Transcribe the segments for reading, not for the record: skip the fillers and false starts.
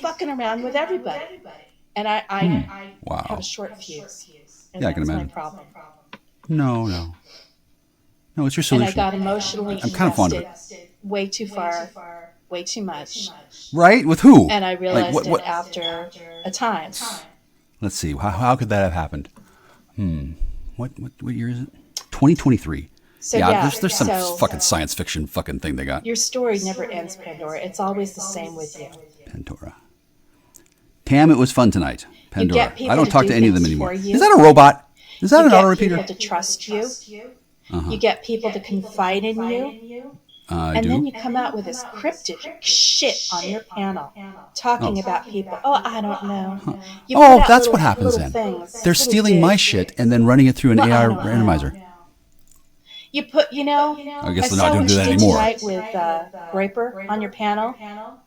fucking around with everybody. And I Wow. have a short fuse. And Yeah, I can that's imagine. my problem. No, it's your And I solution. got emotionally I'm kind of fond of invested it. way too far, way too much. Right? With who? And I realized Like, what? it after a time. Let's see. How could that have happened? What year is it? 2023. So there's some fucking science fiction fucking thing they got. Your story never ends, Pandora. It's always the same with you. Pandora. Tam, it was fun tonight. Pandora. I don't talk to any of them anymore. You. Is that a robot? Is that an auto repeater? You get people to trust you. You get people to confide in you. And then you come out with this cryptic shit on your panel, talking about people. Oh, I don't know. That's what happens then. They're stealing my shit and then running it through an AI randomizer. You put, I guess they're not going to do that anymore. Tonight with Groiper on your panel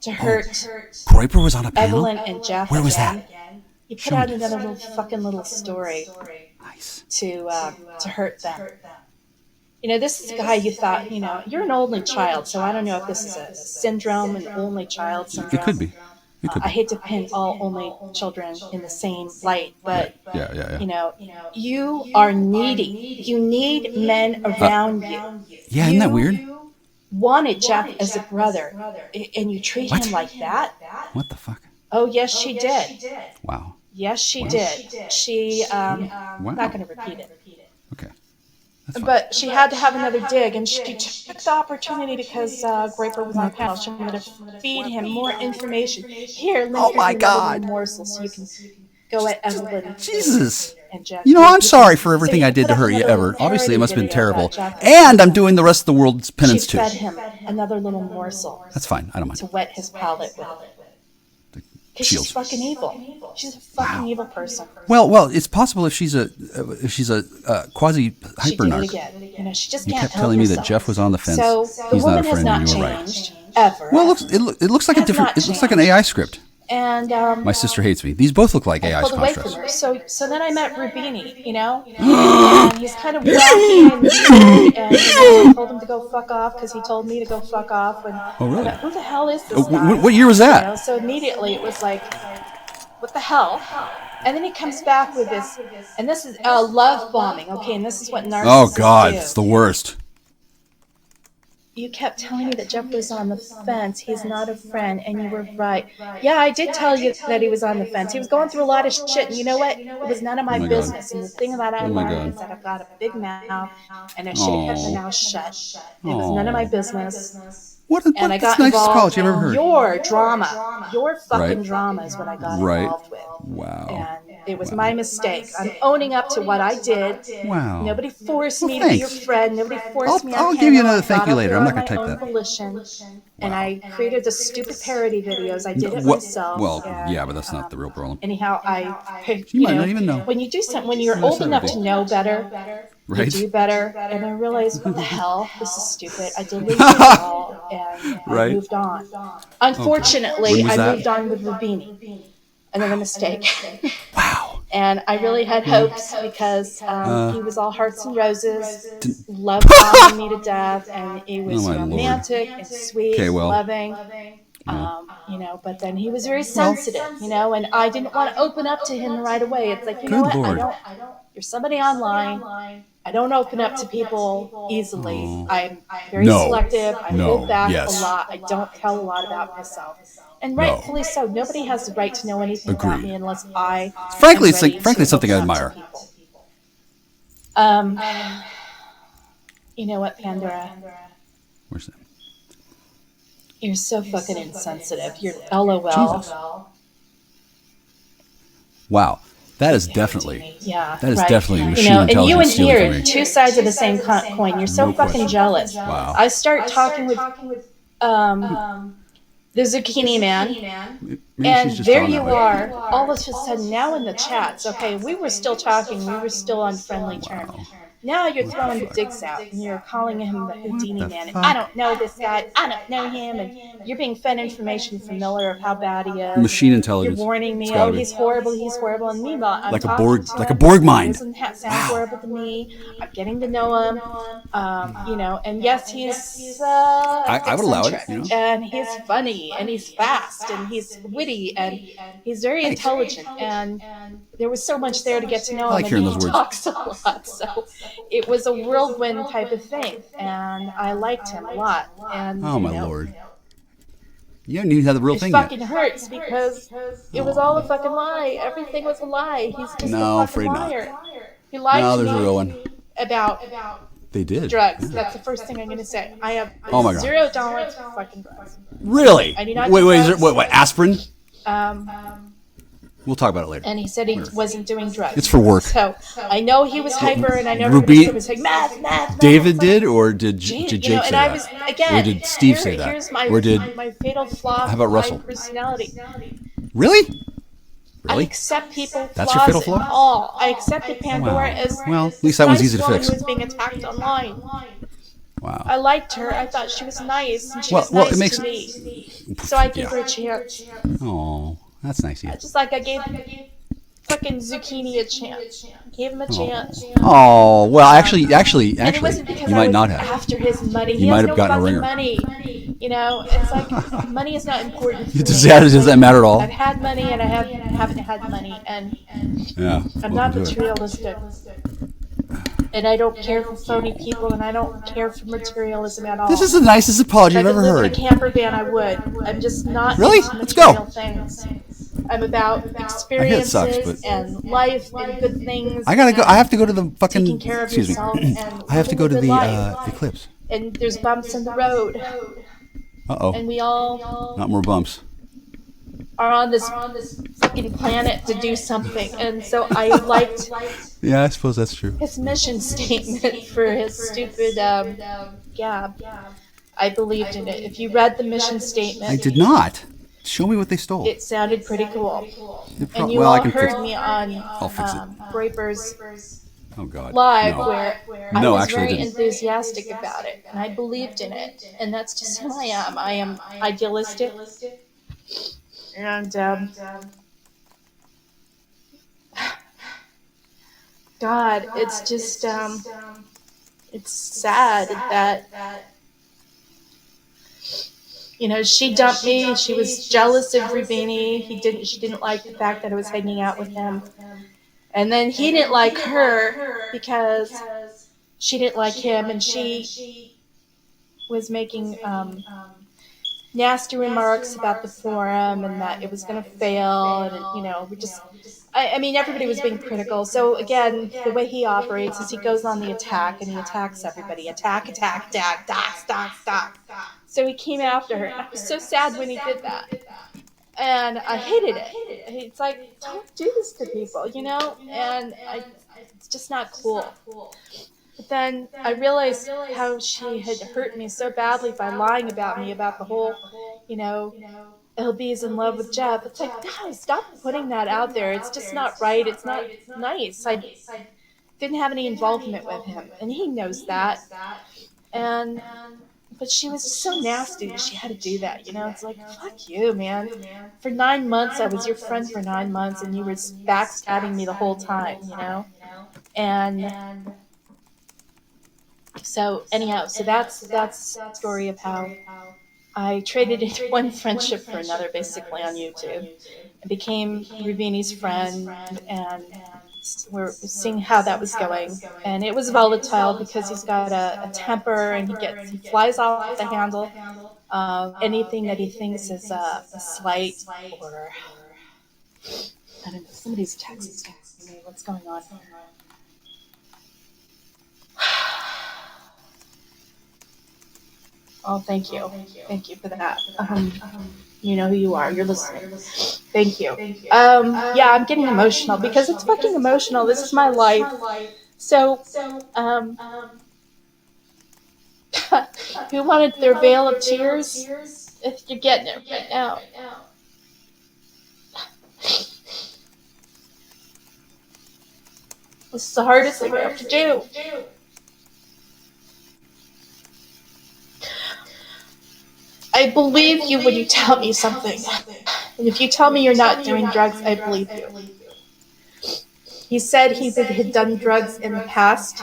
to hurt. Groiper was on a panel? Evelyn and Jeff. Where was that? You put out another little story. Nice. To hurt them. This is a guy you thought, you're an only child, so I don't know if this is a syndrome, an only child syndrome. It could be. I hate to pin all only children in the same light, but yeah. You are needy. You need men around you. Yeah, isn't that weird? You wanted Jeff as a brother, and you treat him like that? What the fuck? Oh, yes, she did. Wow. Yes, she did. She, I'm not going to repeat it. Okay. But she had to have another dig, and she took the opportunity because Groiper was on panel. She wanted to feed him more information. Here, let me give you a morsel so you can go at Evelyn. Jesus. And Jeff. I'm sorry for everything I did to her ever. Obviously, it must have been terrible. And I'm doing the rest of the world's penance too. She fed him another little morsel. That's fine. I don't mind. To wet his palate with. Because she's fucking evil. She's a fucking evil person. Well, it's possible if she's a quasi hyper narc. She just you can't kept telling me that Jeff was on the fence. So he's not a has friend, not and you were changed, right. Ever. Well, it looks like a different. It looks like an AI script. And my sister hates me. These both look like AI constructs. So then I met Rubini, and he's kind of wacky and weird, and I told him to go fuck off because he told me to go fuck off. And oh, really? Who the hell is this guy? What year was that? So immediately it was like, what the hell? And then he comes back with this, and this is love bombing, okay? And this is what narcissists do. Oh, God, it's the worst. You kept telling me that Jeff was on the fence. He's not a friend, and you were right. Yeah, I did tell you that he was on the fence. He was going through a lot of shit, and you know what? It was none of my business. God. And the thing that I learned is that I've got a big mouth, and I should have kept my mouth shut. It was none of my business. And I got involved in your drama. Your fucking drama is what I got involved with. Wow. And it was my mistake. I'm owning up to what I did. Wow. Nobody forced me to be your friend. Nobody forced me. I'll give you another thank you later. I'm not going to type that. Volition. Wow. And I created the stupid parody videos. I did it myself. Well, yeah, but that's not the real problem. Anyhow, you might not even know. When you do something, when you're old enough to know better, right? You do better. And I realized, what the hell? This is stupid. I deleted it all, and I moved on. Unfortunately, I moved on with Rubini. Another mistake. Wow. And I really had hopes because he was all hearts and roses, loved bombing me to death, and he was romantic and sweet, and loving. But then he was very sensitive, and I didn't want to open up to him right away. It's like, what? I don't. You're somebody online. I don't open up to people easily. I'm very selective. I hold back a lot. I don't tell a lot about myself. And rightfully so. Nobody has the right to know anything about me unless I. Frankly, it's something I admire. You know what, Pandora? Where's that? You're so fucking insensitive. You're LOL. Jesus. Wow. That is definitely, definitely machine intelligence. And you and he are two sides of the same coin. You're so fucking jealous. Wow. I start talking with the Zucchini Man, and there you are, all of a sudden now in the chats. Okay, we were still talking. We were still on friendly terms. Now you're throwing the digs out and you're calling him the Houdini man. fuck? I don't know this guy. I don't know him. And you're being fed information from Miller of how bad he is. Machine intelligence. You're warning me, Oh, he's horrible, he's horrible. And meanwhile, I'm like a talking Borg, to like him. a Borg mind. He doesn't sound horrible to me. I'm getting to know him. And yes, he's I would allow it. and he's funny, and he's fast, and he's witty, and he's very intelligent, and there was so much there to get to know him. I like hearing those he words. talks a lot, so it was a whirlwind type of thing, and I liked him a lot. And oh my lord! You haven't even had the real thing fucking yet. hurts because it was all a fucking lie. Everything was a lie. He's just a fucking liar. He lied to there's me a real one. about They did drugs. That's the first thing I'm going to say. I have my God. $0 for fucking drugs. Really? I do not wait, do is there, drugs. what, aspirin? Um, We'll talk about it later. and he said he wasn't doing drugs. It's for work. So I know he was hyper, and I know Ruby- everybody was saying math. David did, or did Jake say and I that? was again. Or did Steve say that? Here's my, Or did- my fatal flaw. How about of Russell? My personality. Really? I Really? accept people That's your fatal flaws flaw? and all. I accepted Pandora Wow. as Well, at least that one's easy to woman fix. who was being attacked online. Wow. I liked her. I thought she was nice, and she Well, was well, nice it makes- to me. So I gave her a chance. Oh, that's nice of you. Just like I gave fucking Zucchini a chance. Gave him a chance. Oh, well, actually, And it wasn't because you I might was not have. after his money. He You might has have no gotten a fucking ringer. money. You know, it's like money is not important for me. Does that matter at all? I've had money and I haven't had money, and Yeah. I'm not welcome to it. materialistic. And I don't care for phony people, and I don't care for materialism at all. This is the nicest apology I've If I ever could live in heard. a camper van, I would. I'm just not Really? into Let's go. material things. I'm about experiences sucks, but- and life and good things. I gotta go. I have to go to the fucking. Taking care of Excuse me. yourself and I have to go to living the a good life. eclipse. And there's bumps in the road, Uh-oh. and we all Not more bumps. are on this fucking planet to do something. And so I liked Yeah, I suppose that's true. his mission statement for his stupid gab. I believed in it. If you read the mission statement, I did not. Show me what they stole. it sounded pretty cool. It And you well, I all can fix heard me on fix it. Brapers Oh God. Live No. where No, I was actually, I very didn't. enthusiastic about it, and I believed in it, and that's just who I am. I am idealistic, and God, it's just it's sad that she dumped me. She was jealous of Rubini. She didn't like the fact that I was hanging out with him. And then he didn't like her because she didn't like him, and she was making nasty remarks about the forum and that it was going to fail, and we just. I mean, everybody was being critical. So again, the way he operates is he goes on the attack and he attacks everybody. Attack, doc. So he came after her. And I was so sad when he did that. And I hated it. It's like, don't do this to people, And it's just not cool. But then I realized how she had hurt me so badly by lying about me, about the whole, LB's in love with Jeff. It's like, no, stop putting that out there. It's just not right. It's not nice. I didn't have any involvement with him, and he knows that. But she was so nasty that she had to do that. It's like, fuck you, man. For 9 months, I was your friend for 9 months, and you were backstabbing me the whole time, And so anyhow, so that's the story of how I traded in one friendship for another, basically, on YouTube, and became Rubini's friend, and we're seeing how that was going. And it was volatile because he's got a temper, and he flies off the handle anything that he thinks is a slight or I don't know. Somebody's texting me. What's going on here? Oh, thank you. Thank you for that. You know who you are. You're listening. Thank you. Yeah, I'm getting emotional because it's fucking emotional. This is my life. So, who wanted their veil of tears? If you're getting it right now. This is the hardest thing I have to do. I believe you when you tell me something. And if you tell me you're not doing drugs, I believe you. He said he had done drugs in the past.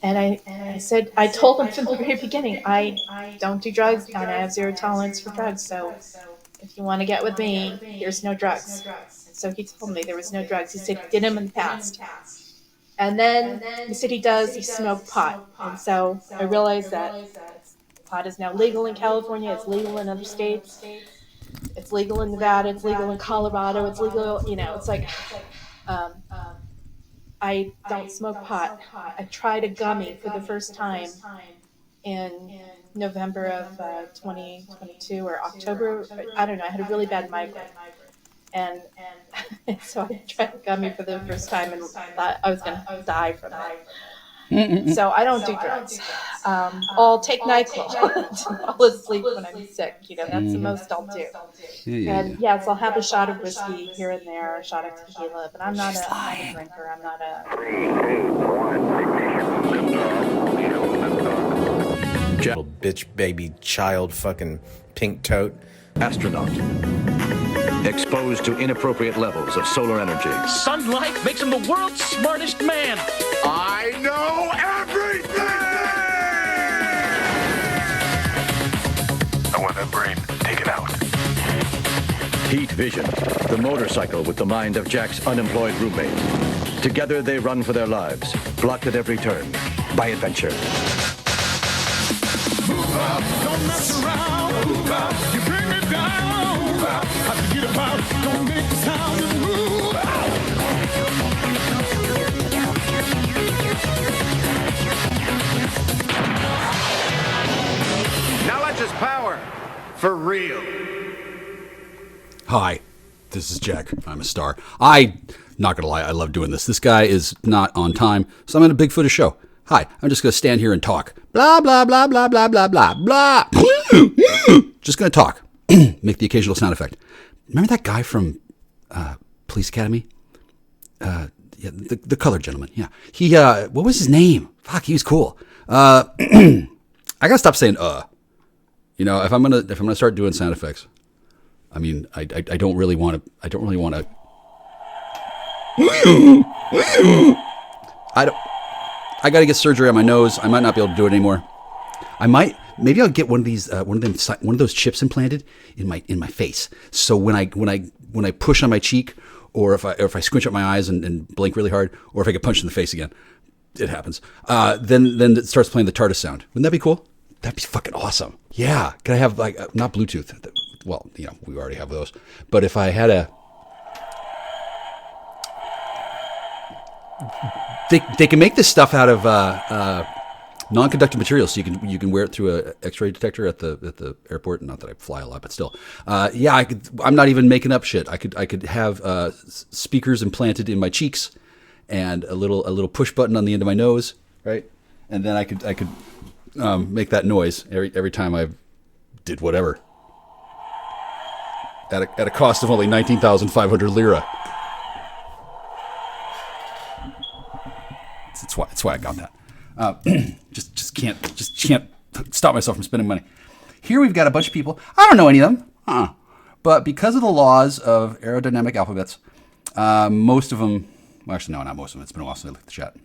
And I said, I told him from the very beginning, I don't do drugs and I have zero tolerance for drugs. So if you want to get with me, there's no drugs. And so he told me there was no drugs. He said he did them in the past. And then he said he smoked pot. And so I realized that pot is now legal in California. It's legal in other states. It's legal in Nevada. It's legal in Colorado. It's legal, it's like, I don't smoke pot. I tried a gummy for the first time in November of 2022 or October. I don't know. I had a really bad migraine. And so I tried a gummy for the first time and thought I was going to die from it. So I don't do drugs. I'll take NyQuil to fall asleep when I'm sick. That's the most I'll do. And yes, I'll have a shot of whiskey here and there, a shot of tequila, but I'm not a drinker. I'm not a... 3, 2, 1, ignition, bitch, baby, child, fucking pink tote. Astronaut. Exposed to inappropriate levels of solar energy. Sunlight makes him the world's smartest man. I know everything! I want that brain. Take it out. Heat Vision. The motorcycle with the mind of Jack's unemployed roommate. Together they run for their lives, blocked at every turn by adventure. Move out, don't mess around. Move out, you bring me down. Move out, I forget about, don't make a sound and move out. Knowledge is power. For real. Hi, this is Jack. I'm a star. Not gonna lie, I love doing this. This guy is not on time, so I'm in a Bigfoot show. Hi, I'm just gonna stand here and talk. Blah, blah, blah, blah, blah, blah, blah, blah. Just gonna talk. Make the occasional sound effect. Remember that guy from Police Academy? Yeah, the colored gentleman. Yeah. He, what was his name? Fuck, he was cool. I gotta stop saying, if I'm gonna start doing sound effects, I mean, I don't really want to, I got to get surgery on my nose. I might not be able to do it anymore. Maybe I'll get one of those chips implanted in my face. So when I push on my cheek, or if I squinch up my eyes and blink really hard, or if I get punched in the face again, it happens. Then it starts playing the TARDIS sound. Wouldn't that be cool? That'd be fucking awesome. Yeah. Can I have not Bluetooth? Well, we already have those. But if I had they can make this stuff out of non-conductive material, so you can wear it through a X-ray detector at the airport. Not that I fly a lot, but still, I'm not even making up shit. I could have speakers implanted in my cheeks and a little push button on the end of my nose, right? And then I could make that noise every time I did whatever at a cost of only 19,500 lira. That's why I got that. Just can't stop myself from spending money. Here we've got a bunch of people. I don't know any of them, but because of the laws of aerodynamic alphabets, most of them. Well, actually, no, not most of them. It's been a while since I looked at the chat.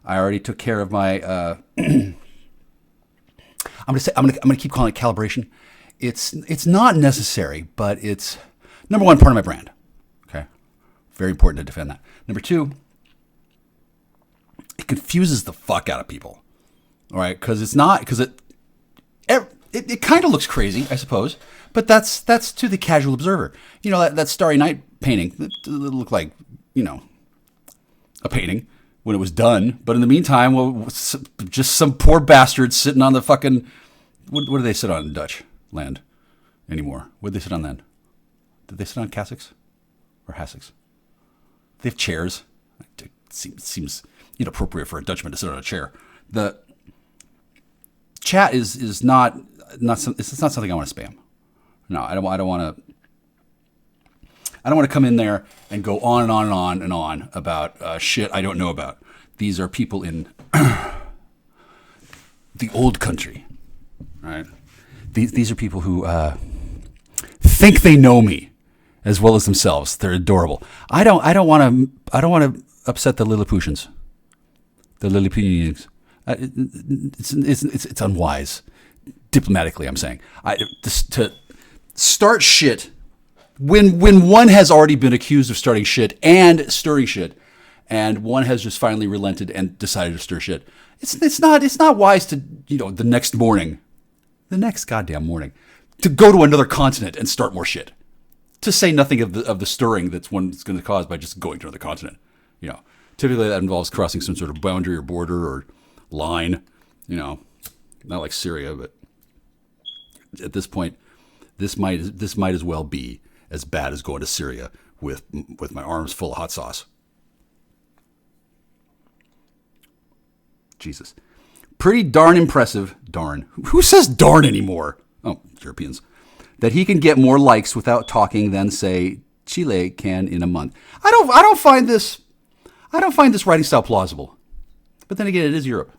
I already took care of my. I'm gonna keep calling it calibration. It's not necessary, but it's number one, part of my brand. Okay, very important to defend that. Number two, it confuses the fuck out of people. All right, because it kind of looks crazy, I suppose, but that's to the casual observer. That Starry Night painting, it looked like a painting when it was done, but in the meantime, just some poor bastards sitting on the fucking what do they sit on in Dutch land anymore? What did they sit on then? Did they sit on cassocks or hassocks? They have chairs. It seems inappropriate for a Dutchman to sit on a chair. The chat is not it's not something I want to spam. No, I don't want to come in there and go on and on and on and on about shit I don't know about. These are people in the old country, right? These are people who think they know me as well as themselves. They're adorable. I don't want to upset the Lilliputians. The Lilliputians. It's unwise. Diplomatically, I'm saying. To start shit when one has already been accused of starting shit and stirring shit, and one has just finally relented and decided to stir shit. It's not wise to, the next goddamn morning, to go to another continent and start more shit. To say nothing of the stirring that's going to cause by just going to another continent. Typically that involves crossing some sort of boundary or border or line. Not like Syria, but at this point, this might as well be as bad as going to Syria with my arms full of hot sauce. Jesus. Pretty darn impressive. Darn. Who says darn anymore? Oh, Europeans. That he can get more likes without talking than, say, Chile can in a month. I don't find this writing style plausible. But then again, it is Europe.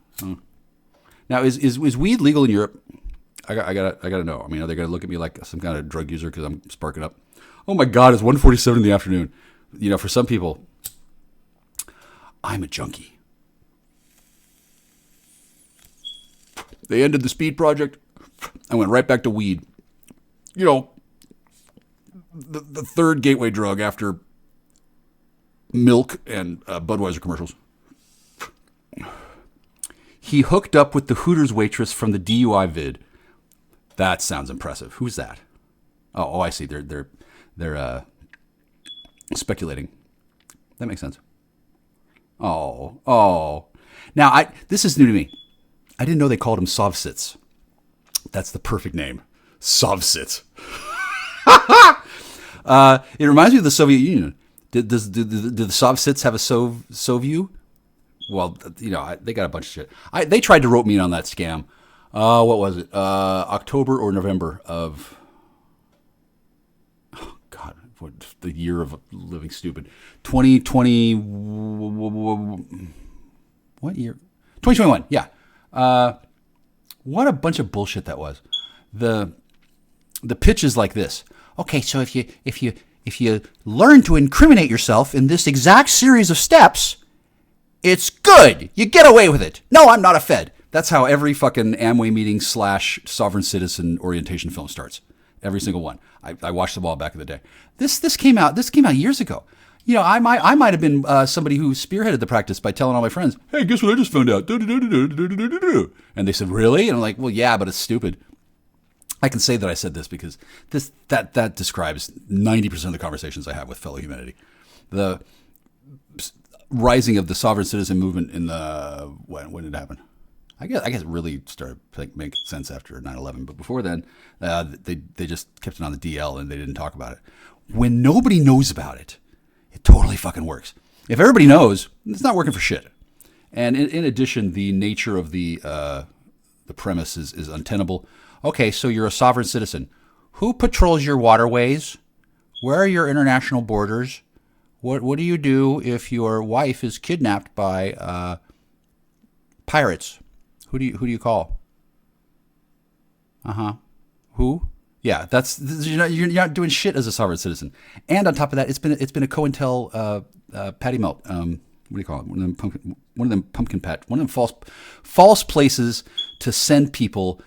Now, is weed legal in Europe? I gotta know. I mean, are they gonna look at me like some kind of drug user because I'm sparking up? Oh my God, it's 1:47 in the afternoon. For some people, I'm a junkie. They ended the speed project. I went right back to weed. The third gateway drug after milk and Budweiser commercials. He hooked up with the Hooters waitress from the DUI vid. That sounds impressive. Who's that? Oh, I see. They're speculating. That makes sense. Oh. Now, this is new to me. I didn't know they called him Sovsits. That's the perfect name. Sovsits. It reminds me of the Soviet Union. Do the Sovsits have a Soview? Well, they got a bunch of shit. They tried to rope me in on that scam. What was it? October or November of... Oh, God. The year of living stupid. 2020... What year? 2021, yeah. What a bunch of bullshit that was. The pitch is like this. Okay, so if you learn to incriminate yourself in this exact series of steps, it's good. You get away with it. No, I'm not a Fed. That's how every fucking Amway meeting / sovereign citizen orientation film starts. Every single one. I watched them all back in the day. This came out years ago. I might have been somebody who spearheaded the practice by telling all my friends, "Hey, guess what I just found out?" And they said, "Really?" And I'm like, "Well, yeah, but it's stupid." I can say that I said this because that describes 90% of the conversations I have with fellow humanity. The rising of the sovereign citizen movement in the when did it happen? I guess it really started to make sense after 9/11. But before then, they just kept it on the DL and they didn't talk about it. When nobody knows about it, it totally fucking works. If everybody knows, it's not working for shit. And in addition, the nature of the premise is untenable. Okay, so you're a sovereign citizen. Who patrols your waterways? Where are your international borders? What do you do if your wife is kidnapped by pirates? Who do you call? Who? Yeah, you're not doing shit as a sovereign citizen. And on top of that, it's been a COINTEL patty melt. What do you call it? One of them pumpkin patch. One of them false places to send people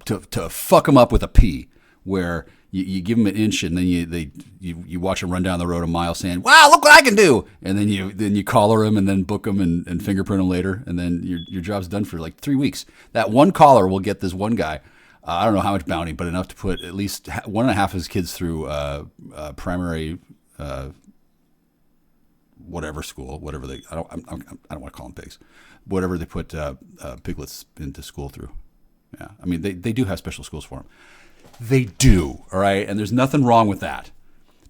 to fuck them up with a P, where you give them an inch and then you watch them run down the road a mile saying, "Wow, look what I can do!" And then you collar them and then book them and fingerprint them later, and then your job's done for like 3 weeks. That one caller will get this one guy. I don't know how much bounty, but enough to put at least 1.5 of his kids through primary whatever school, whatever they. I don't want to call them pigs. Whatever they put piglets into school through. Yeah, I mean they do have special schools for them. They do, all right, and there's nothing wrong with that.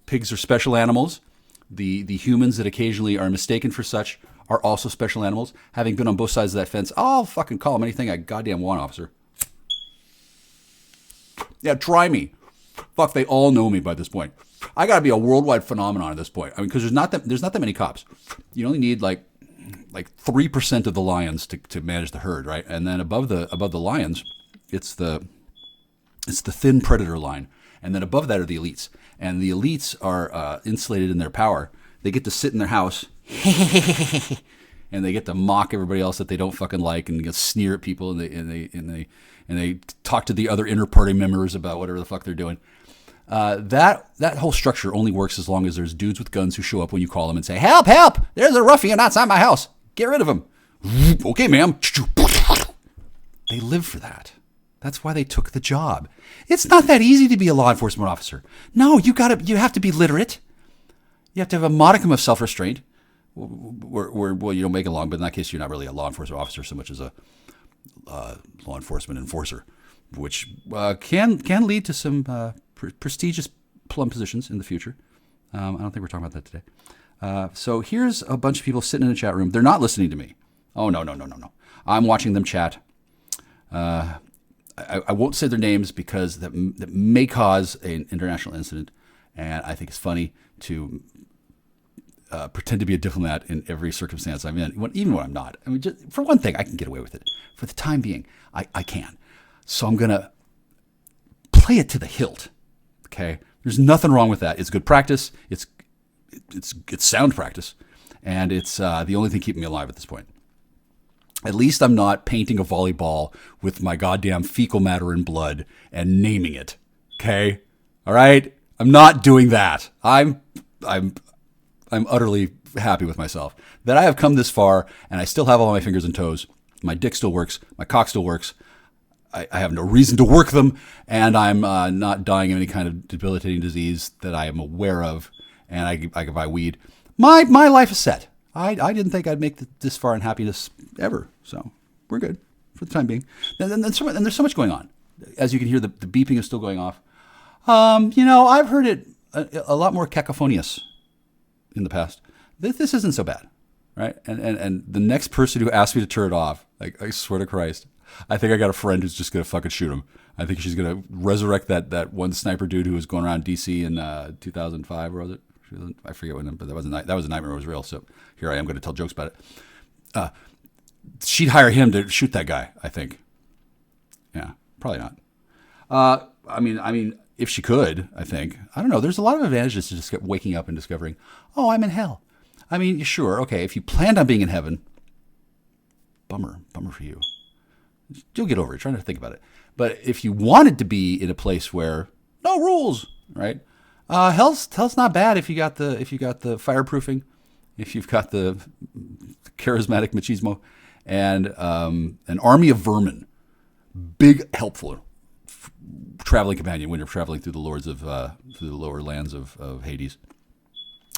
Pigs are special animals. The humans that occasionally are mistaken for such are also special animals. Having been on both sides of that fence, I'll fucking call them anything I goddamn want, officer. Yeah, try me. Fuck, they all know me by this point. I gotta be a worldwide phenomenon at this point. I mean, because there's not that many cops. You only need like 3% of the lions to manage the herd, right? And then above the lions, it's the It's the thin predator line. And then above that are the elites. And the elites are insulated in their power. They get to sit in their house and they get to mock everybody else that they don't fucking like and sneer at people and they talk to the other inner party members about whatever the fuck they're doing. That whole structure only works as long as there's dudes with guns who show up when you call them and say, help, help, there's a ruffian outside my house. Get rid of him. Okay, ma'am. They live for that. That's why they took the job. It's not that easy to be a law enforcement officer. No, you have to be literate. You have to have a modicum of self-restraint. Well, you don't make it long, but in that case, you're not really a law enforcement officer so much as a law enforcement enforcer, which can lead to some prestigious plum positions in the future. I don't think we're talking about that today. So here's a bunch of people sitting in a chat room. They're not listening to me. Oh, no. I'm watching them chat. I won't say their names because that may cause an international incident, and I think it's funny to pretend to be a diplomat in every circumstance I'm in, even when I'm not. I mean, just, for one thing, I can get away with it. For the time being, I can. So I'm going to play it to the hilt, okay? There's nothing wrong with that. It's good practice. It's sound practice, and it's the only thing keeping me alive at this point. At least I'm not painting a volleyball with my goddamn fecal matter and blood and naming it. Okay? All right? I'm not doing that. I'm utterly happy with myself that I have come this far and I still have all my fingers and toes. My dick still works. My cock still works. I have no reason to work them, and I'm not dying of any kind of debilitating disease that I am aware of, and I can buy weed. My life is set. I didn't think I'd make this far in happiness ever, so we're good for the time being. And there's so much going on. As you can hear, the beeping is still going off. I've heard it a lot more cacophonious in the past. This isn't so bad, right? And the next person who asks me to turn it off, like, I swear to Christ, I think I got a friend who's just going to fucking shoot him. I think she's going to resurrect that one sniper dude who was going around D.C. in 2005, or was it? I forget when, but that was a nightmare. It was real. So here I am going to tell jokes about it. She'd hire him to shoot that guy, I think. Yeah, probably not. I mean, if she could, I think. I don't know. There's a lot of advantages to just waking up and discovering, oh, I'm in hell. I mean, sure, okay. If you planned on being in heaven, bummer for you. You'll get over it. Trying to think about it. But if you wanted to be in a place where no rules, right? Hell's not bad if you got the fireproofing, if you've got the charismatic machismo, and an army of vermin, big helpful traveling companion when you're traveling through the through the lower lands of Hades.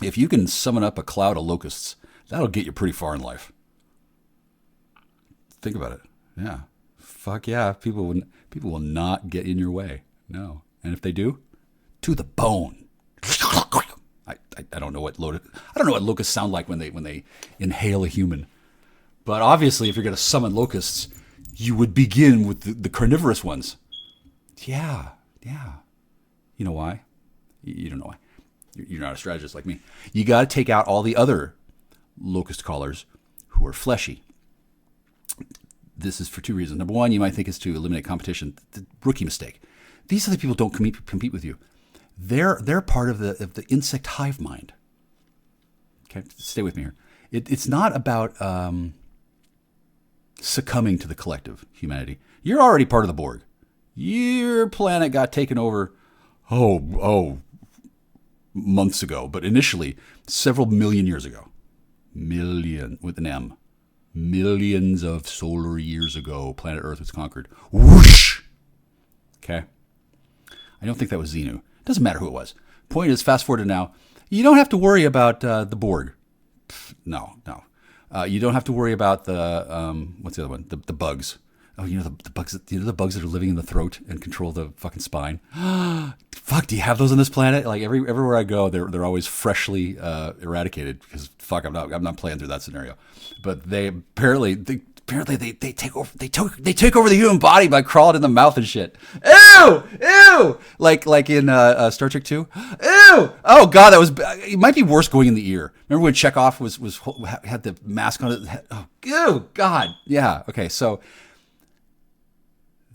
If you can summon up a cloud of locusts, that'll get you pretty far in life. Think about it. Yeah, fuck yeah. People will not get in your way. No, and if they do, to the bone. I don't know what locusts sound like when they inhale a human. But obviously, if you're going to summon locusts, you would begin with the carnivorous ones. Yeah. You know why? You don't know why. You're not a strategist like me. You got to take out all the other locust callers who are fleshy. This is for two reasons. Number one, you might think it's to eliminate competition. The rookie mistake. These other people don't compete with you. They're part of the insect hive mind. Okay, stay with me here. It's not about succumbing to the collective humanity. You're already part of the Borg. Your planet got taken over, months ago, but initially several million years ago. Million with an M. Millions of solar years ago, planet Earth was conquered. Whoosh! Okay? I don't think that was Xenu. Doesn't matter who it was. Point is, fast forward to now, you don't have to worry about the Borg. No. You don't have to worry about the what's the other one? The bugs. Oh, the bugs. The bugs that are living in the throat and control the fucking spine. Fuck, do you have those on this planet? Like everywhere I go, they're always freshly eradicated because fuck, I'm not playing through that scenario. But they apparently they take over the human body by crawling in the mouth and shit. Ew, like in Star Trek 2. Ew, oh god, it might be worse going in the ear. Remember when Chekhov had the mask on it? Oh, ew, god, yeah. Okay, so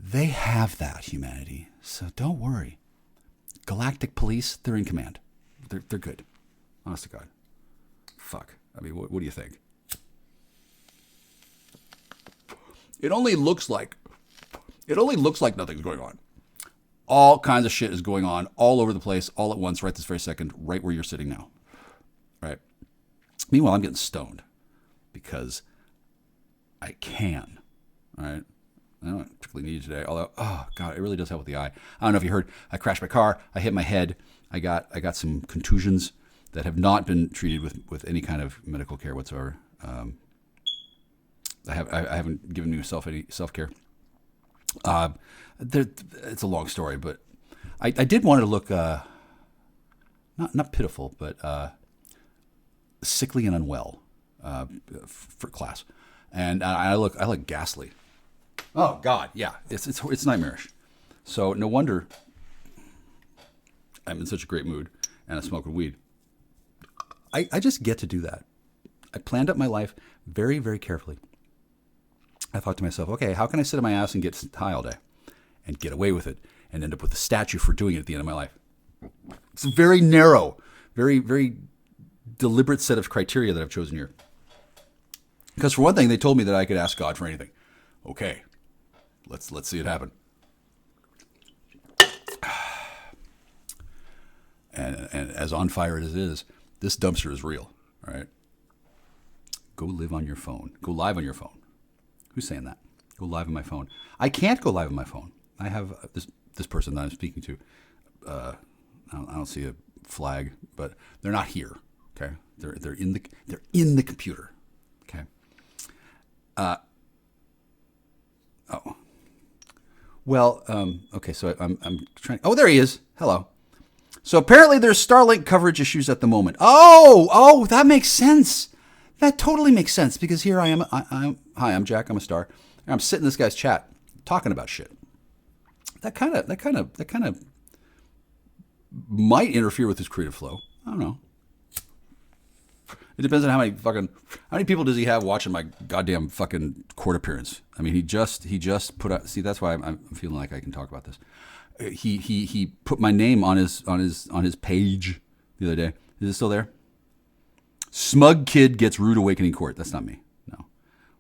they have that humanity. So don't worry. Galactic Police, they're in command. They're good. Honest to God. Fuck. I mean, what do you think? It only looks like nothing's going on. All kinds of shit is going on all over the place, all at once, right this very second, right where you're sitting now. Right? Meanwhile, I'm getting stoned because I can. All right? I don't particularly need it today, although, oh, God, it really does help with the eye. I don't know if you heard, I crashed my car, I hit my head, I got some contusions that have not been treated with any kind of medical care whatsoever. I haven't given myself any self-care. It's a long story, but I did want to look not pitiful, but sickly and unwell for class, and I look ghastly. Oh God, yeah, it's nightmarish. So no wonder I'm in such a great mood and I'm smoking weed. I just get to do that. I planned up my life very, very carefully. I thought to myself, okay, how can I sit on my ass and get high all day and get away with it and end up with a statue for doing it at the end of my life? It's a very narrow, very, very deliberate set of criteria that I've chosen here. Because for one thing, they told me that I could ask God for anything. Okay, let's see it happen. And as on fire as it is, this dumpster is real, all right? Go live on your phone. Go live on your phone. Who's saying that? Go live on my phone. I can't go live on my phone. I have this person that I'm speaking to. I don't see a flag, but they're not here. Okay, they're in the computer. Okay. Well. Okay. So I'm trying. Oh, there he is. Hello. So apparently there's Starlink coverage issues at the moment. Oh, that makes sense. That totally makes sense because here I am. Hi, I'm Jack. I'm a star. And I'm sitting in this guy's chat talking about shit. That kind of might interfere with his creative flow. I don't know. It depends on how many people does he have watching my goddamn fucking court appearance. I mean, he just put out. See, that's why I'm feeling like I can talk about this. He put my name on his page the other day. Is it still there? Smug kid gets rude awakening court. That's not me. No.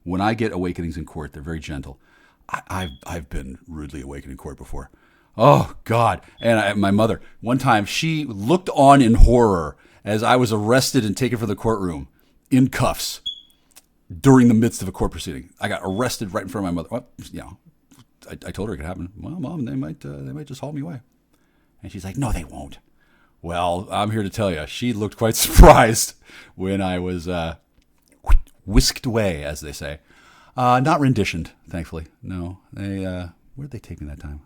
When I get awakenings in court, they're very gentle. I've been rudely awakened in court before. Oh God! And my mother, one time, she looked on in horror as I was arrested and taken from the courtroom in cuffs during the midst of a court proceeding. I got arrested right in front of my mother. Well, I told her it could happen. Well, Mom, they might just haul me away. And she's like, no, they won't. Well, I'm here to tell you, she looked quite surprised when I was whisked away, as they say. Not renditioned, thankfully. No, where'd they take me that time?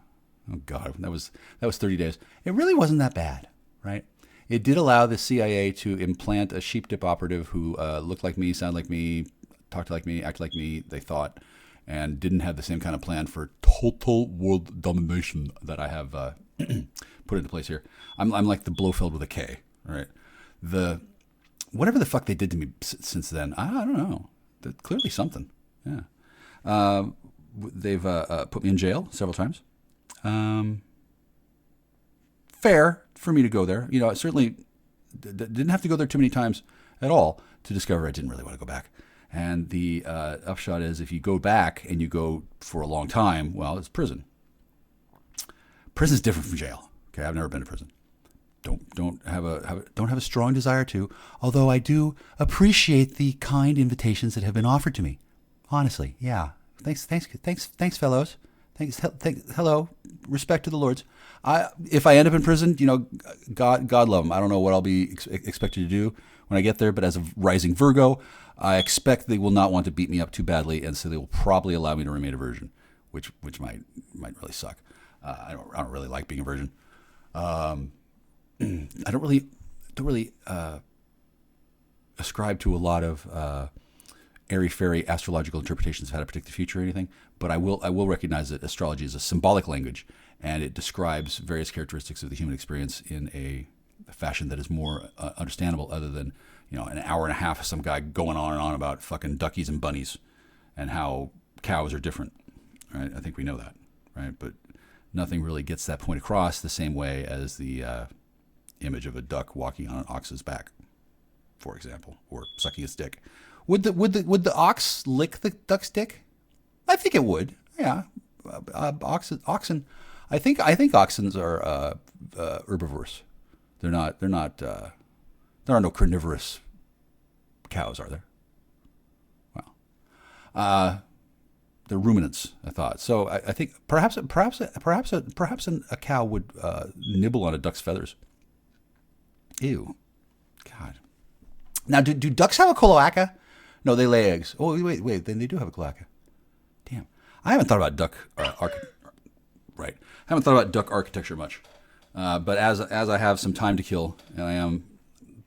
Oh God, that was 30 days. It really wasn't that bad, right? It did allow the CIA to implant a sheep dip operative who looked like me, sounded like me, talked like me, acted like me, they thought, and didn't have the same kind of plan for total world domination that I have put into place here. I'm like the Blofeld with a K, right? Whatever the fuck they did to me since then, I don't know. Clearly something, yeah. They've put me in jail several times. Fair for me to go there. I certainly didn't have to go there too many times at all to discover I didn't really want to go back. And the upshot is, if you go back and you go for a long time, well, it's prison. Prison's different from jail. Okay, I've never been to prison. Don't have a strong desire to. Although I do appreciate the kind invitations that have been offered to me. Honestly, yeah. Thanks, fellows. Thanks. Hello. Respect to the lords. If I end up in prison, God love them. I don't know what I'll be expected to do when I get there, but as a rising Virgo, I expect they will not want to beat me up too badly, and so they will probably allow me to remain a virgin, which might really suck. I don't really like being a virgin. I don't really ascribe to a lot of airy-fairy astrological interpretations of how to predict the future or anything, but I will recognize that astrology is a symbolic language, and it describes various characteristics of the human experience in a fashion that is more understandable, other than an hour and a half of some guy going on and on about fucking duckies and bunnies and how cows are different. Right? I think we know that, right? But nothing really gets that point across the same way as the image of a duck walking on an ox's back, for example, or sucking its dick. Would the ox lick the duck's dick? I think it would. Yeah, oxen. I think oxen are herbivores. They're not. There are no carnivorous cows, are there? Well, they're ruminants. I thought so. I think perhaps a cow would nibble on a duck's feathers. Ew, God. Now, do ducks have a cloaca? No, they lay eggs. Oh, wait. Then they do have a cloaca. Damn, I haven't thought about duck right. I haven't thought about duck architecture much. But as I have some time to kill, and I am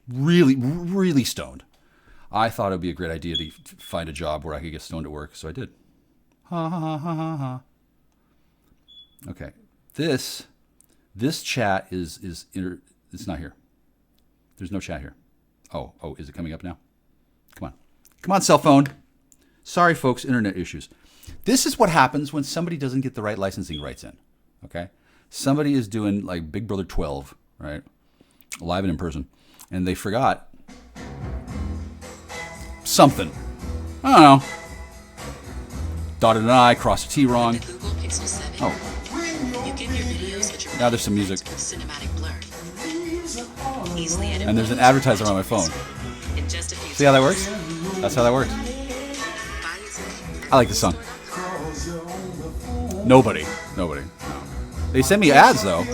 really stoned, I thought it would be a great idea to find a job where I could get stoned at work. So I did. Ha ha ha ha ha. Okay, this chat is it's not here. There's no chat here. Oh, is it coming up now? Come on, cell phone. Sorry, folks, internet issues. This is what happens when somebody doesn't get the right licensing rights in. Okay, somebody is doing like Big Brother 12, right, live and in person, and they forgot something. I don't know. Dotted an I, crossed a T wrong. Oh. Now there's some music. And there's an advertiser on my phone. See how that works? That's how that works. I like this song. Nobody. No. They send me ads, though.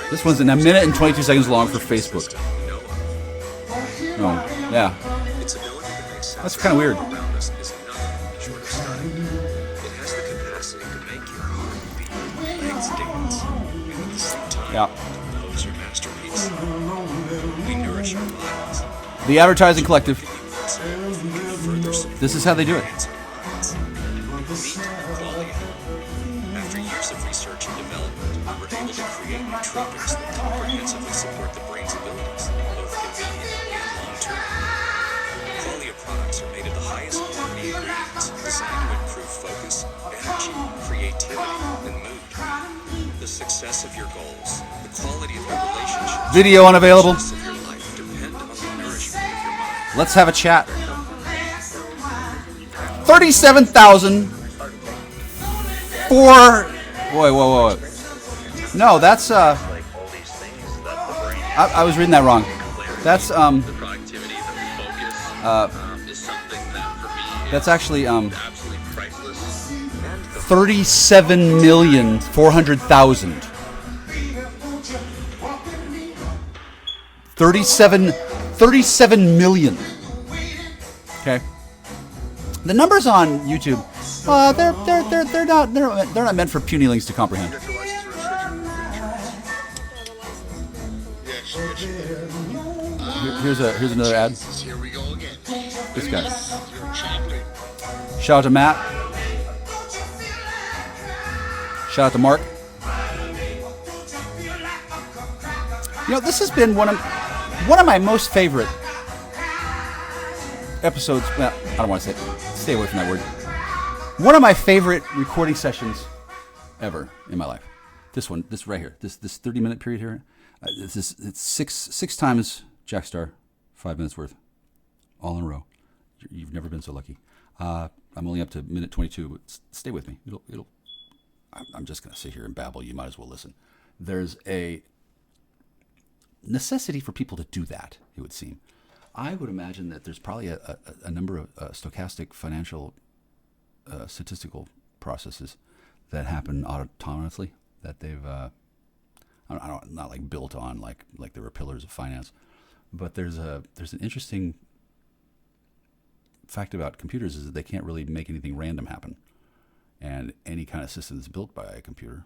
This one's a minute and 22 seconds long for Facebook. Oh, yeah. That's kind of weird. Yeah. The Advertising Collective. This is how they do it. After years of research and development, we're able to create new treatments that comprehensively support the brain's abilities, both convenient and long-term. Qualia products are made of the highest quality ingredients, designed to improve focus, energy, creativity, and mood. The success of your goals, the quality of your relationships, video unavailable. the success of your life depend on the nourishment of your mind. Let's have a chat. 37,000 for. Whoa. No, that's I was reading that wrong. That's that's actually 37,400,000. 37 million. Okay. The numbers on YouTube, they're not meant for punilings to comprehend. Here's another ad. Here we go again. This guy. Shout out to Matt. Shout out to Mark. You know, this has been one of my most favorite episodes. Well, I don't want to say it. Stay away from that word. One of my favorite recording sessions ever in my life. This one, this right here, this 30-minute period here. It's six times Jack Star, 5 minutes worth, all in a row. You've never been so lucky. I'm only up to minute 22, but stay with me. I'm just going to sit here and babble. You might as well listen. There's a necessity for people to do that, it would seem. I would imagine that there's probably a number of stochastic financial statistical processes that happen autonomously, that they've not like built on like there were pillars of finance, but there's an interesting fact about computers is that they can't really make anything random happen, and any kind of system that's built by a computer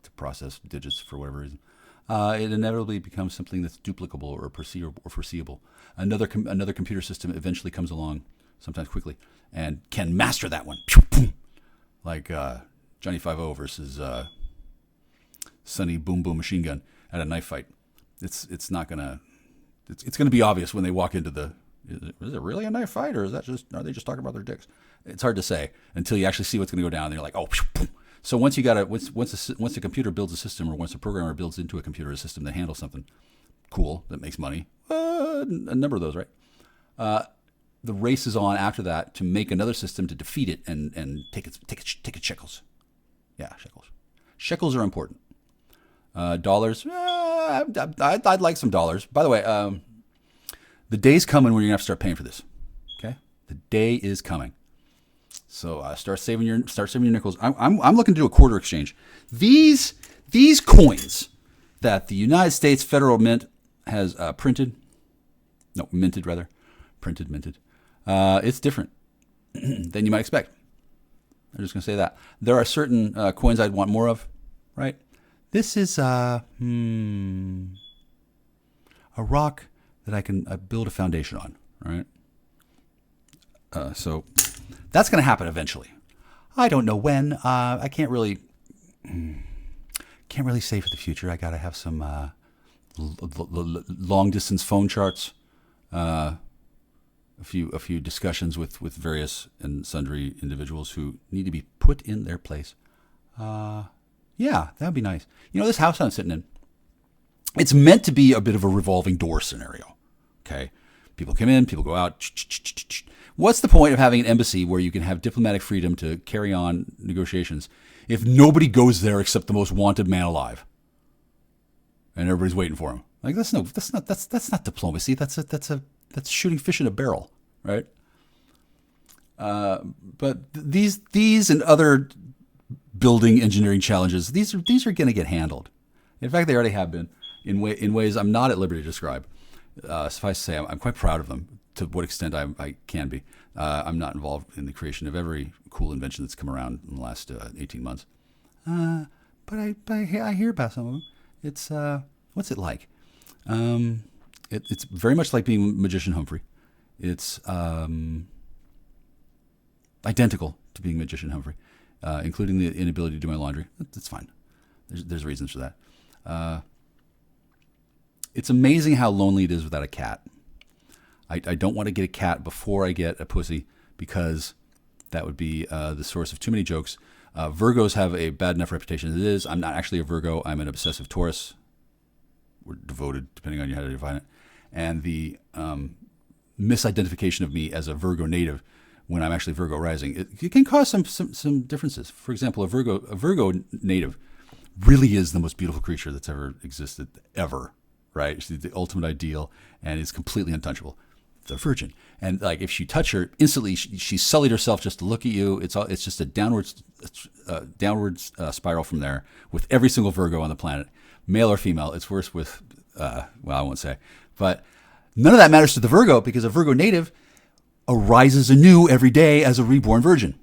to process digits for whatever reason, it inevitably becomes something that's duplicable or foreseeable. Another computer system eventually comes along, sometimes quickly, and can master that one. Like Johnny 5-0 versus Sonny Boom Boom Machine Gun at a knife fight. It's gonna be obvious when they walk into the Is it really a knife fight, or are they just talking about their dicks? It's hard to say until you actually see what's going to go down. And you're like, oh, boom. So once a computer builds a system, or once a programmer builds into a computer a system that handles something cool that makes money, a number of those, right? The race is on after that to make another system to defeat it and take its shekels. Yeah, shekels. Shekels are important. Dollars. I'd like some dollars. By the way, the day's coming when you're gonna have to start paying for this. Okay, the day is coming. So start saving your nickels. I'm looking to do a quarter exchange. These coins that the United States Federal Mint has minted. It's different than you might expect. I'm just gonna say that there are certain coins I'd want more of. Right. This is a rock that I can build a foundation on. Right. So that's going to happen eventually. I don't know when. I can't really say for the future. I got to have some long distance phone charts, a few discussions with various and sundry individuals who need to be put in their place. Yeah, that'd be nice. This house I'm sitting in, it's meant to be a bit of a revolving door scenario. Okay. People come in, people go out. What's the point of having an embassy where you can have diplomatic freedom to carry on negotiations if nobody goes there except the most wanted man alive, and everybody's waiting for him? Like that's not diplomacy. That's shooting fish in a barrel, right? But these and other building engineering challenges, these are going to get handled. In fact, they already have been in ways I'm not at liberty to describe. Suffice to say, I'm quite proud of them to what extent I can be. I'm not involved in the creation of every cool invention that's come around in the last 18 months. But I hear about some of them. It's, what's it like? It's very much like being Magician Humphrey. It's identical to being Magician Humphrey, including the inability to do my laundry. That's fine. There's reasons for that. It's amazing how lonely it is without a cat. I don't want to get a cat before I get a pussy because that would be the source of too many jokes. Virgos have a bad enough reputation as it is. I'm not actually a Virgo. I'm an obsessive Taurus. We're devoted, depending on how to define it. And the misidentification of me as a Virgo native when I'm actually Virgo rising, it can cause some differences. For example, a Virgo native really is the most beautiful creature that's ever existed, ever. Right? She's the ultimate ideal and is completely untouchable. The virgin. And like if you touch her, instantly she sullied herself just to look at you. It's just a downward spiral from there with every single Virgo on the planet, male or female. It's worse with, I won't say. But none of that matters to the Virgo because a Virgo native arises anew every day as a reborn virgin.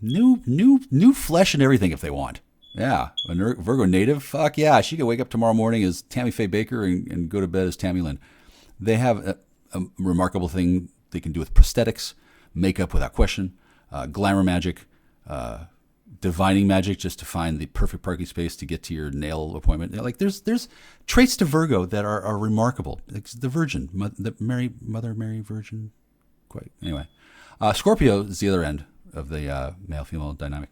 New flesh and everything if they want. Yeah, a Virgo native, fuck yeah. She could wake up tomorrow morning as Tammy Faye Baker and go to bed as Tammy Lynn. They have a remarkable thing they can do with prosthetics, makeup without question, glamour magic, divining magic just to find the perfect parking space to get to your nail appointment. Like there's traits to Virgo that are remarkable. It's the Virgin, Mother Mary Virgin. Quite anyway. Scorpio is the other end of the male-female dynamic.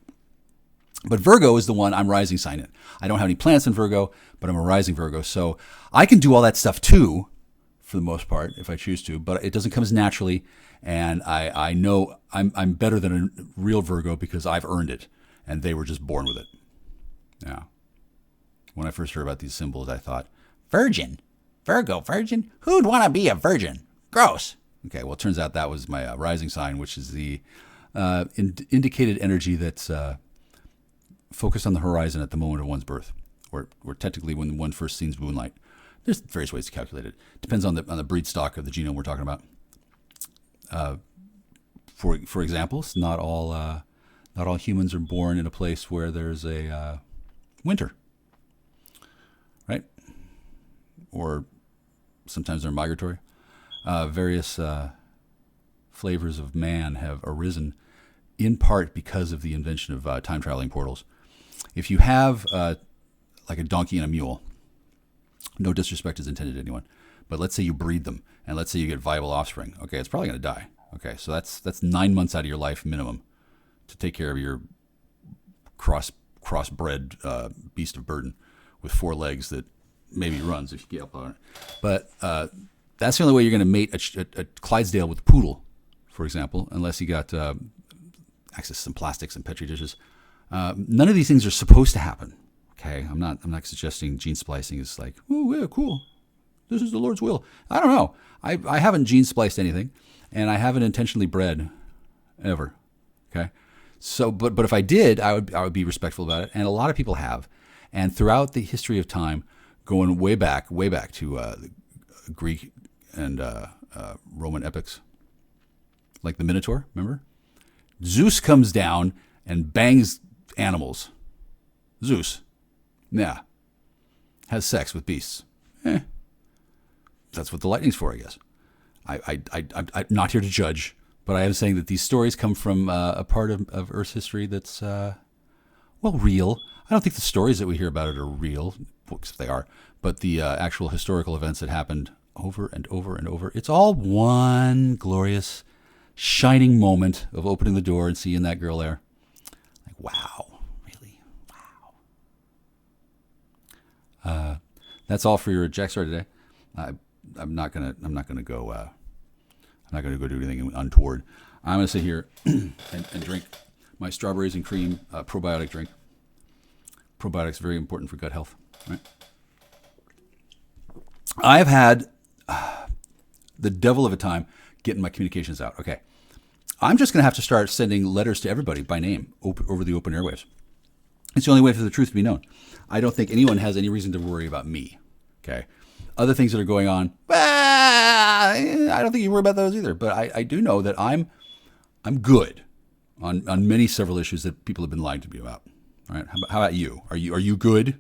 But Virgo is the one I'm rising sign in. I don't have any planets in Virgo, but I'm a rising Virgo. So I can do all that stuff too, for the most part, if I choose to, but it doesn't come as naturally. And I know I'm better than a real Virgo because I've earned it. And they were just born with it. Yeah. When I first heard about these symbols, I thought, virgin, Virgo, virgin? Who'd want to be a virgin? Gross. Okay, well, it turns out that was my rising sign, which is the indicated energy that's focused on the horizon at the moment of one's birth, or technically when one first sees moonlight. There's various ways to calculate it. Depends on the breed stock of the genome we're talking about. For example, not all humans are born in a place where there's a winter, right? Or sometimes they're migratory. Various flavors of man have arisen in part because of the invention of time-traveling portals. If you have like a donkey and a mule, no disrespect is intended to anyone, But let's say you breed them, and let's say you get viable offspring. Okay, it's probably going to die. Okay, so that's 9 months out of your life minimum to take care of your crossbred beast of burden with 4 legs that maybe runs if you get up on it. But that's the only way you're going to mate a Clydesdale with a poodle, for example, unless you got access to some plastics and petri dishes. None of these things are supposed to happen. Okay, I'm not suggesting gene splicing is like, oh yeah, cool. This is the Lord's will. I don't know. I haven't gene spliced anything, and I haven't intentionally bred ever. Okay, so but if I did, I would be respectful about it, and a lot of people have. And throughout the history of time, going way back to the Greek and Roman epics, like the Minotaur, remember? Zeus comes down and bangs animals. Zeus, yeah, has sex with beasts. That's what the lightning's for, I guess. I'm not here to judge, but I am saying that these stories come from a part of Earth's history that's, real. I don't think the stories that we hear about it are real, because they are, but the actual historical events that happened over and over and over, it's all one glorious, shining moment of opening the door and seeing that girl there. Like, wow, really? Wow. That's all for your Jack Story today. I'm not gonna go do anything untoward. I'm gonna sit here and drink my strawberries and cream probiotic drink. Probiotics very important for gut health. Right? I've had the devil of a time getting my communications out. Okay, I'm just gonna have to start sending letters to everybody by name over the open airwaves. It's the only way for the truth to be known. I don't think anyone has any reason to worry about me. Okay. Other things that are going on, I don't think you worry about those either. But I do know that I'm good on many several issues that people have been lying to me about. All right. How about you? Are you good?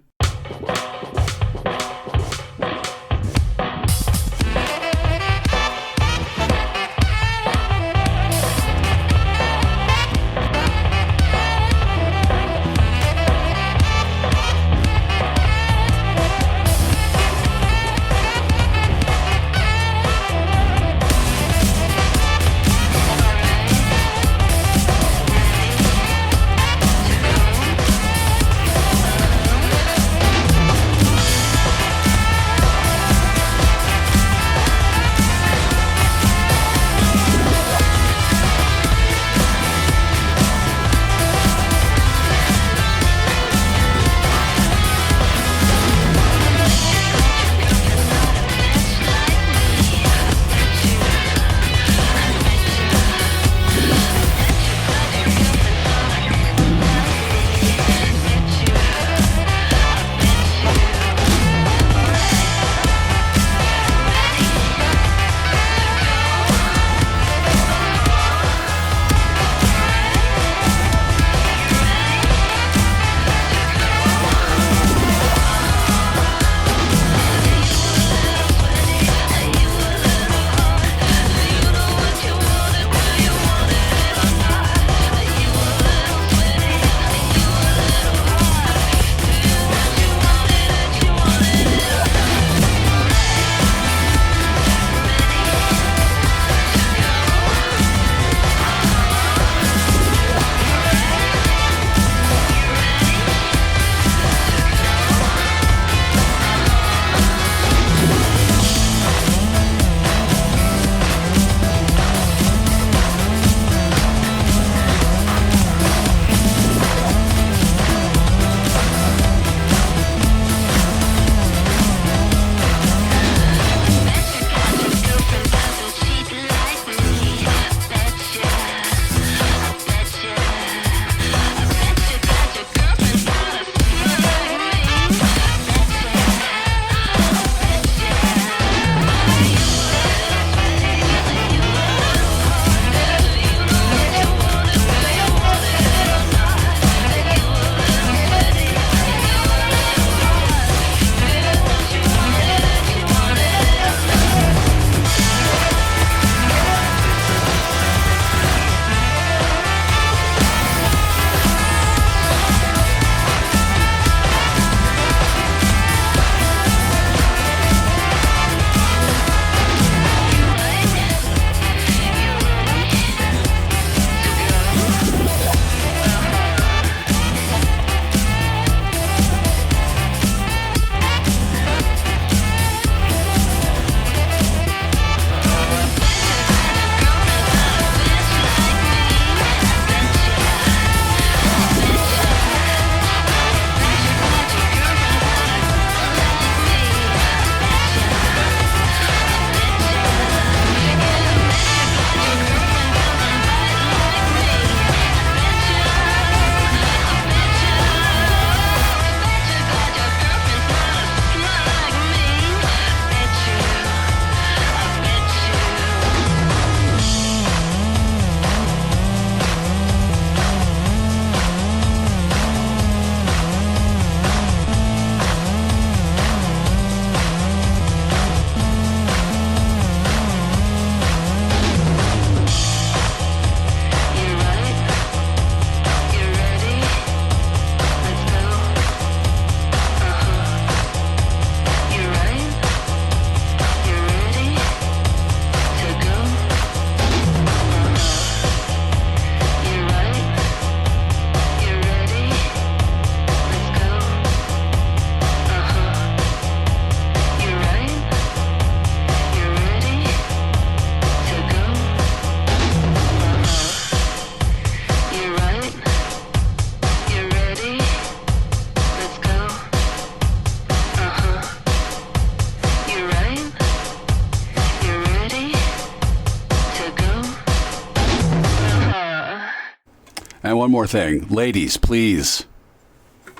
And one more thing. Ladies, please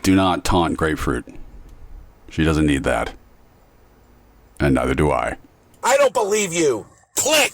do not taunt Grapefruit. She doesn't need that. And neither do I. I don't believe you. Click!